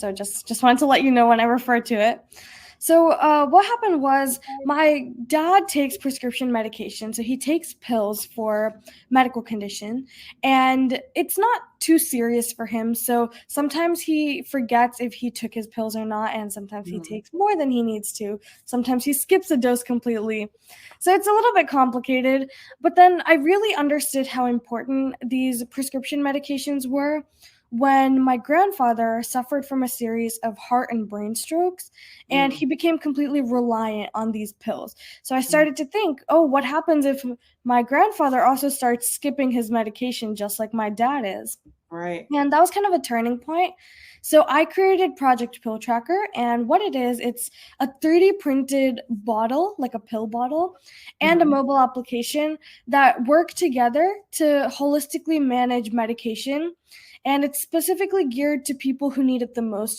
So just wanted to let you know when I refer to it. So what happened was my dad takes prescription medication. So he takes pills for medical condition, and it's not too serious for him. So sometimes he forgets if he took his pills or not, and sometimes he takes more than he needs to. Sometimes he skips a dose completely. So it's a little bit complicated. But then I really understood how important these prescription medications were when my grandfather suffered from a series of heart and brain strokes, and he became completely reliant on these pills. So I started to think, oh, what happens if my grandfather also starts skipping his medication just like my dad is? Right. And that was kind of a turning point. So I created Project Pill Tracker, and what it is, it's a 3D printed bottle, like a pill bottle, and a mobile application that work together to holistically manage medication. And it's specifically geared to people who need it the most.